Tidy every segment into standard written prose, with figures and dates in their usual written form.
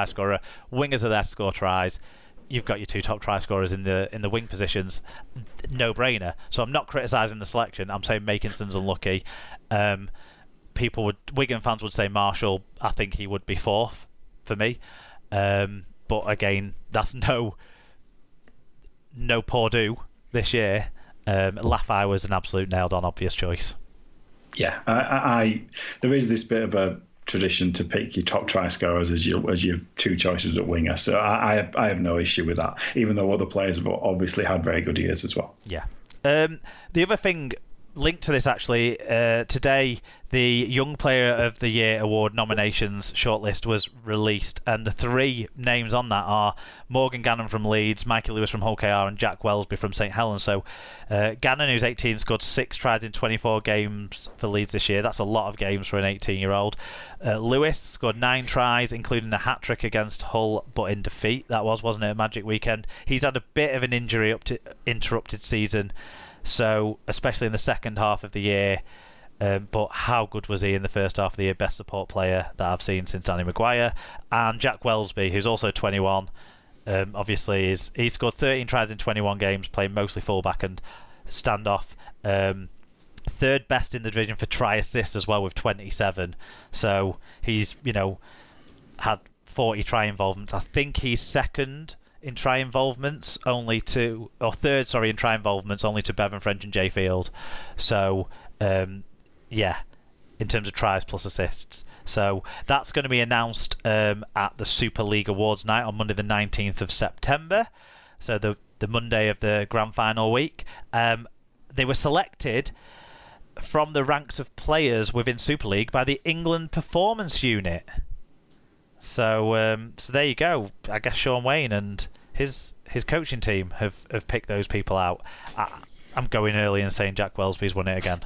scorer. Wingers are there to score tries. You've got your two top try scorers in the wing positions. No brainer. So I'm not criticising the selection. I'm saying Makinson's unlucky. Wigan fans would say Marshall. I think he would be fourth for me. But again, that's no poor do this year. Laffey was an absolute nailed-on obvious choice. Yeah, there is this bit of a tradition to pick your top try scorers as your two choices at winger. So I have no issue with that, even though other players have obviously had very good years as well. Yeah. The other thing linked to this, actually, today the Young Player of the Year award nominations shortlist was released, and the three names on that are Morgan Gannon from Leeds, Mikey Lewis from Hull KR, and Jack Welsby from St Helens. So Gannon, who's 18, scored 6 tries in 24 games for Leeds this year. That's a lot of games for an 18-year-old. Lewis scored 9 tries, including a hat-trick against Hull, but in defeat. That wasn't it, a magic weekend? He's had a bit of an injury interrupted season, so especially in the second half of the year. But how good was he in the first half of the year? Best support player that I've seen since Danny Maguire. And Jack Welsby, who's also 21, obviously he scored 13 tries in 21 games, playing mostly fullback and standoff. Third best in the division for try assists as well with 27. So he's had 40 try involvements. I think he's second in try involvements, third in try involvements, only to Bevan French and Jay Field. So in terms of tries plus assists. So that's going to be announced at the Super League Awards night on Monday the 19th of September. So the Monday of the grand final week. They were selected from the ranks of players within Super League by the England Performance Unit. So there you go. I guess Sean Wayne and his coaching team have picked those people out. I'm going early and saying Jack Welsby's won it again.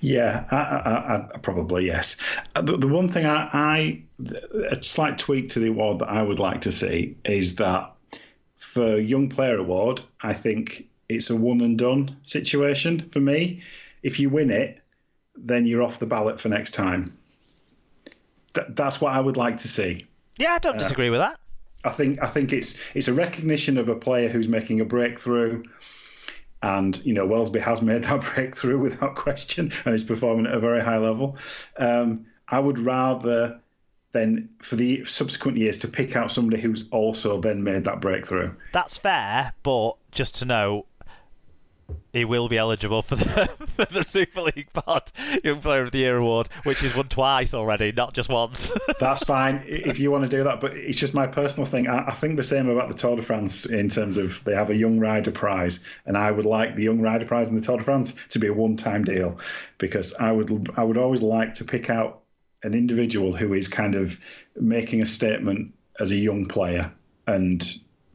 Yeah, I probably, yes. The one thing a slight tweak to the award that I would like to see is that for Young Player Award, I think it's a one and done situation for me. If you win it, then you're off the ballot for next time. That's what I would like to see. Yeah, I don't disagree with that. I think it's a recognition of a player who's making a breakthrough. And, Welsby has made that breakthrough without question and is performing at a very high level. I would rather then, for the subsequent years, to pick out somebody who's also then made that breakthrough. That's fair, but just to know, he will be eligible for the Super League Pod Young Player of the Year award, which he's won twice already, not just once. That's fine if you want to do that, but it's just my personal thing. I think the same about the Tour de France in terms of they have a Young Rider Prize, and I would like the Young Rider Prize in the Tour de France to be a one-time deal, because I would always like to pick out an individual who is kind of making a statement as a young player. And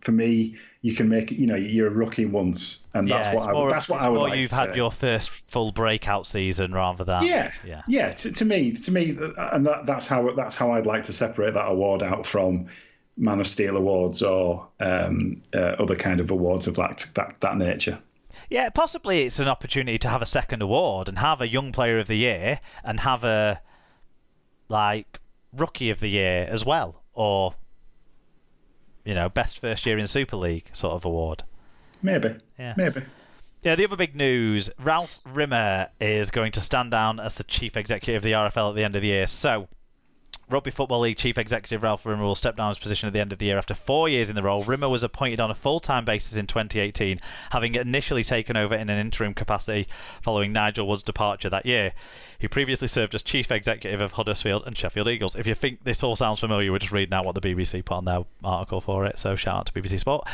for me, you can make you're a rookie once, and that's what I would like to you've had your first full breakout season rather than to me, and that's how I'd like to separate that award out from Man of Steel awards or other kind of awards of that nature. Yeah, possibly it's an opportunity to have a second award and have a Young Player of the Year and have a Rookie of the Year as well, or best first year in Super League sort of award. Maybe. Yeah, the other big news, Ralph Rimmer is going to stand down as the Chief Executive of the RFL at the end of the year. So, Rugby Football League Chief Executive Ralph Rimmer will step down his position at the end of the year after 4 years in the role. Rimmer was appointed on a full-time basis in 2018, having initially taken over in an interim capacity following Nigel Wood's departure that year. He previously served as Chief Executive of Huddersfield and Sheffield Eagles. If you think this all sounds familiar, we're just reading out what the BBC put on their article for it, so shout out to BBC Sport.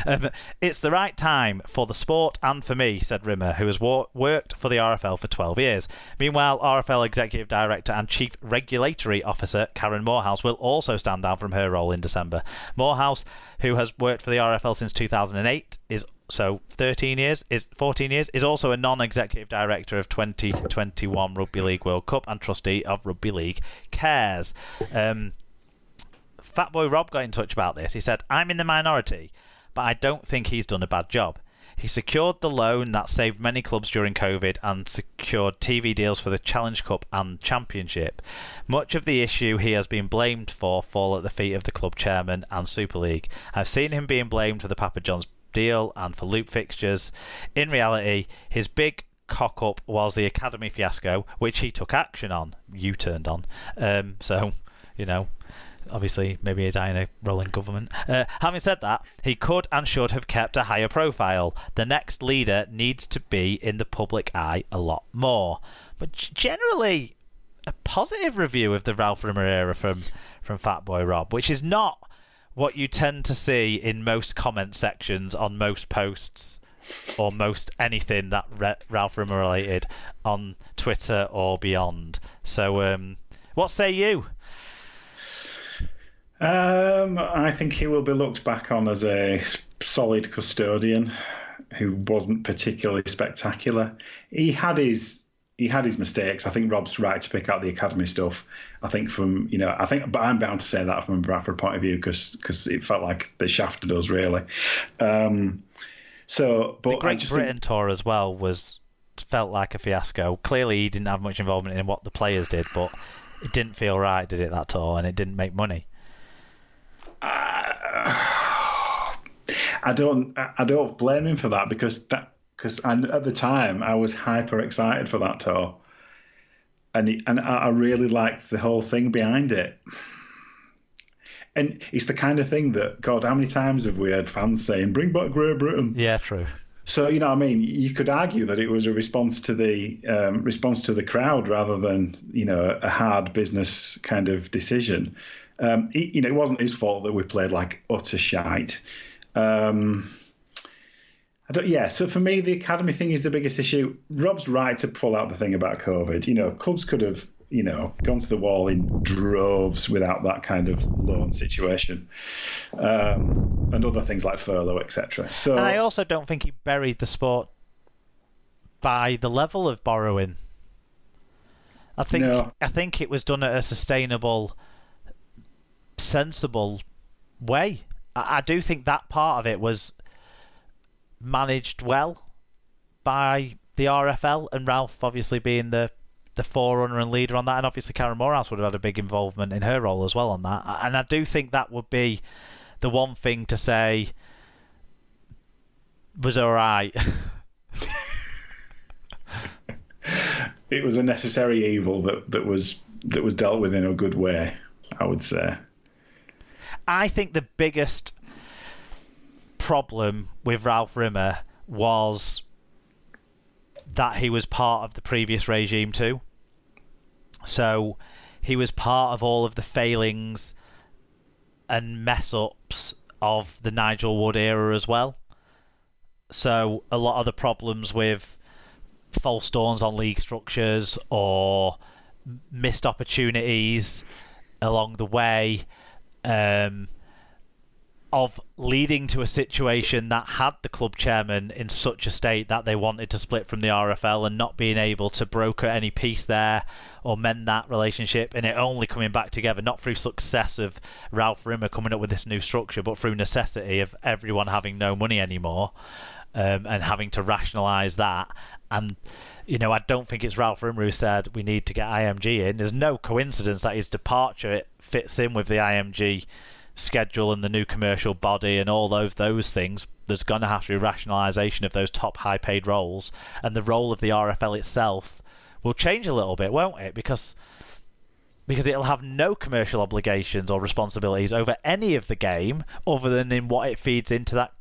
It's the right time for the sport and for me, said Rimmer, who has worked for the RFL for 12 years. Meanwhile, RFL Executive Director and Chief Regulatory Officer Karen Morehouse will also stand down from her role in December. Morehouse, who has worked for the RFL since 2008, is 14 years, is also a non-executive director of 2021 Rugby League World Cup and trustee of Rugby League Cares. Fatboy Rob got in touch about this. He said, I'm in the minority, but I don't think he's done a bad job. He secured the loan that saved many clubs during COVID and secured TV deals for the Challenge Cup and Championship. Much of the issue he has been blamed for fall at the feet of the club chairman and Super League. I've seen him being blamed for the Papa John's deal and for loop fixtures. In reality, his big cock-up was the academy fiasco, which he took action on. You turned on. So, you know... Obviously, maybe he's eyeing a role in government. Having said that, he could and should have kept a higher profile. The next leader needs to be in the public eye a lot more. But generally, a positive review of the Ralph Rimmer era from Fatboy Rob, which is not what you tend to see in most comment sections on most posts or most anything that Ralph Rimmer related on Twitter or beyond. So, what say you? I think he will be looked back on as a solid custodian who wasn't particularly spectacular. He had his mistakes. I think Rob's right to pick out the academy stuff. But I'm bound to say that from a Bradford point of view because it felt like they shafted us really. But the Great Britain tour as well felt like a fiasco. Clearly, he didn't have much involvement in what the players did, but it didn't feel right, did it, that tour? And it didn't make money. I don't blame him for that because at the time I was hyper excited for that tour, and I really liked the whole thing behind it. And it's the kind of thing that, God, how many times have we heard fans saying, "Bring back Great Britain"? Yeah, true. So you could argue that it was a response to the crowd rather than a hard business kind of decision. It wasn't his fault that we played like utter shite. So for me, the academy thing is the biggest issue. Rob's right to pull out the thing about COVID. Clubs could have, gone to the wall in droves without that kind of loan situation, and other things like furlough, etc. So, and I also don't think he buried the sport by the level of borrowing. I think it was done at a sustainable, sensible way. I do think that part of it was managed well by the RFL, and Ralph obviously being the forerunner and leader on that, and obviously Karen Morehouse would have had a big involvement in her role as well on that. And I do think that would be the one thing to say was all right. It was a necessary evil that was dealt with in a good way, I would say. I think the biggest problem with Ralph Rimmer was that he was part of the previous regime too. So he was part of all of the failings and mess-ups of the Nigel Wood era as well. So a lot of the problems with false dawns on league structures or missed opportunities along the way, of leading to a situation that had the club chairman in such a state that they wanted to split from the RFL and not being able to broker any peace there or mend that relationship, and it only coming back together, not through success of Ralph Rimmer coming up with this new structure, but through necessity of everyone having no money anymore, and having to rationalise that. And I don't think it's Ralph Rimmer who said we need to get IMG in. There's no coincidence that his departure fits in with the IMG schedule and the new commercial body and all those things. There's going to have to be rationalisation of those top high paid roles, and the role of the RFL itself will change a little bit, won't it? Because it'll have no commercial obligations or responsibilities over any of the game other than in what it feeds into that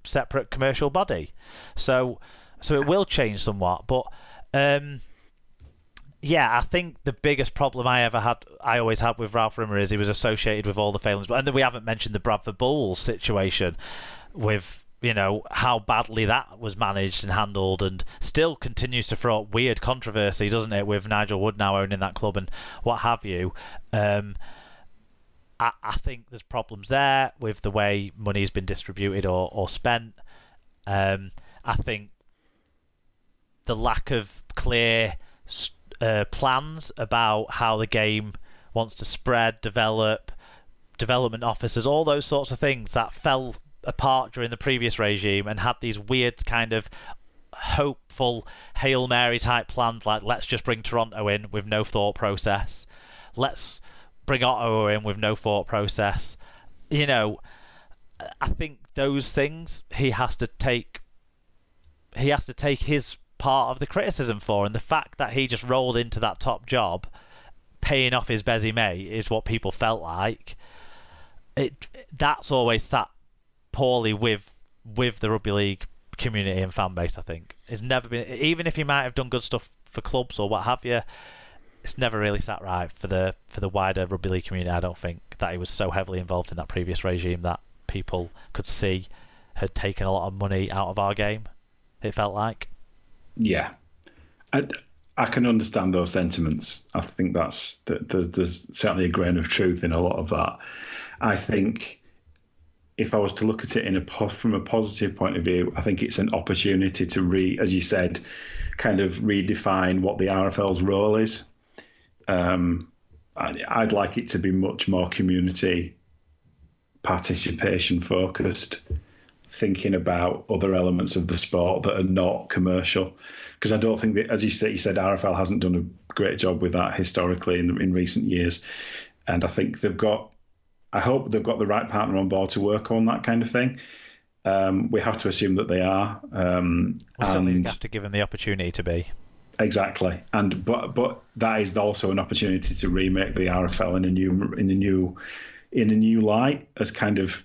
separate commercial body. So it will change somewhat, but I think the biggest problem I always had with Ralph Rimmer is he was associated with all the failings. And then we haven't mentioned the Bradford Bulls situation with, how badly that was managed and handled, and still continues to throw up weird controversy, doesn't it, with Nigel Wood now owning that club and what have you. I think there's problems there with the way money's been distributed or spent. I think the lack of clear plans about how the game wants to spread, development officers, all those sorts of things that fell apart during the previous regime and had these weird kind of hopeful Hail Mary type plans, like let's just bring Toronto in with no thought process, let's bring Ottawa in with no thought process. I think those things he has to take his part of the criticism for, and the fact that he just rolled into that top job paying off his Bezime is what people felt like. That's always sat poorly with the rugby league community and fan base. I think it's never been, even if he might have done good stuff for clubs or what have you, it's never really sat right for the wider rugby league community. I don't think that he was so heavily involved in that previous regime that people could see had taken a lot of money out of our game. It felt like. Yeah, I can understand those sentiments. I think there's certainly a grain of truth in a lot of that. I think if I was to look at it from a positive point of view, I think it's an opportunity to as you said, kind of redefine what the RFL's role is. I'd like it to be much more community participation focused, thinking about other elements of the sport that are not commercial. Because I don't think that, as you said, RFL hasn't done a great job with that historically in recent years. And I think I hope they've got the right partner on board to work on that kind of thing. We have to assume that they are. We certainly have to give them the opportunity to be. Exactly. But that is also an opportunity to remake the RFL in a new light as kind of,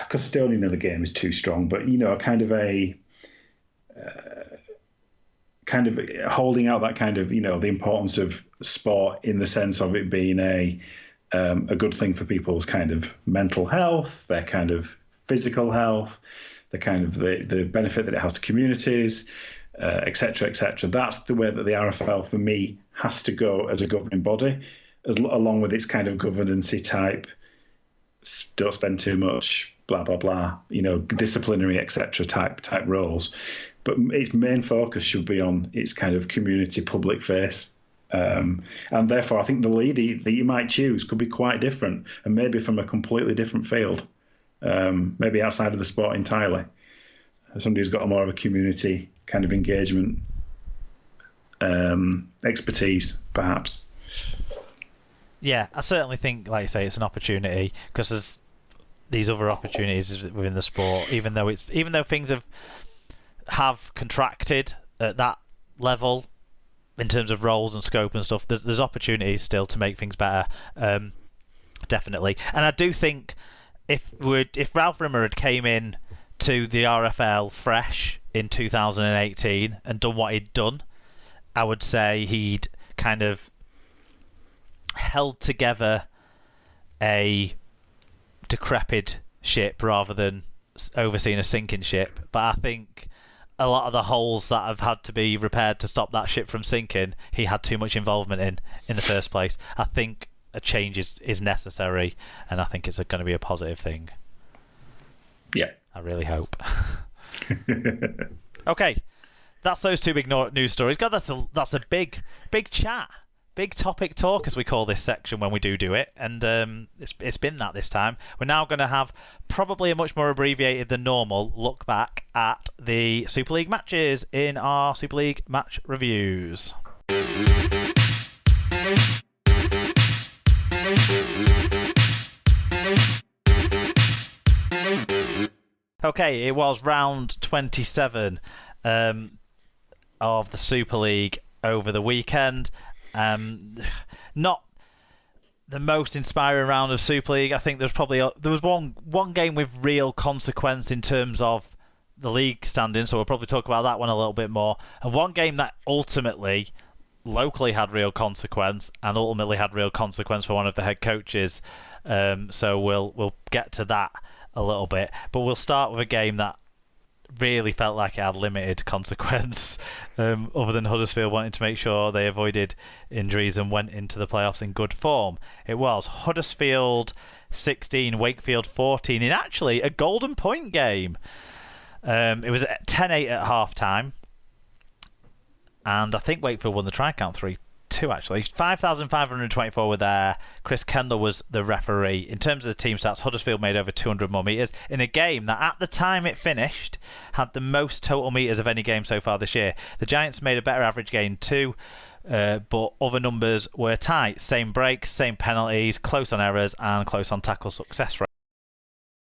custodian of the game is too strong, but kind of holding out that kind of the importance of sport in the sense of it being a good thing for people's kind of mental health, their kind of physical health, the kind of the benefit that it has to communities, etc., etc. That's the way that the RFL for me has to go as a governing body, along with its kind of governance-y type, don't spend too much, blah blah blah, disciplinary etc. type roles. But its main focus should be on its kind of community public face. And therefore, I think the lead that you might choose could be quite different, and maybe from a completely different field, maybe outside of the sport entirely. Somebody who's got a more of a community kind of engagement expertise, perhaps. Yeah, I certainly think, like you say, it's an opportunity, because there's these other opportunities within the sport. Even though things have contracted at that level in terms of roles and scope and stuff, there's opportunities still to make things better. Definitely, and I do think if Ralph Rimmer had came in to the RFL fresh in 2018 and done what he'd done, I would say he'd kind of held together a decrepit ship rather than overseeing a sinking ship. But I think a lot of the holes that have had to be repaired to stop that ship from sinking, he had too much involvement in the first place. I think a change is necessary, and I think it's going to be a positive thing. Yeah. I really hope. Okay, that's those two big news stories. God, that's a big chat. Big topic talk, as we call this section when we do it, and it's been that this time. We're now going to have probably a much more abbreviated than normal look back at the Super League matches in our Super League match reviews. Okay, it was round 27 of the Super League over the weekend. Not the most inspiring round of Super League. I think there was one game with real consequence in terms of the league standing, so we'll probably talk about that one a little bit more. And one game that ultimately locally had real consequence, and ultimately had real consequence for one of the head coaches. So we'll get to that a little bit, but we'll start with a game that really felt like it had limited consequence, other than Huddersfield wanting to make sure they avoided injuries and went into the playoffs in good form. It was Huddersfield 16, Wakefield 14, in actually a golden point game. It was at 10-8 at half time, and I think Wakefield won the try count 3 two actually. 5,524 were there. Chris Kendall was the referee. In terms of the team stats, Huddersfield made over 200 more metres in a game that at the time it finished had the most total metres of any game so far this year. The Giants made a better average gain too, but other numbers were tight. Same breaks, same penalties, close on errors and close on tackle success rate.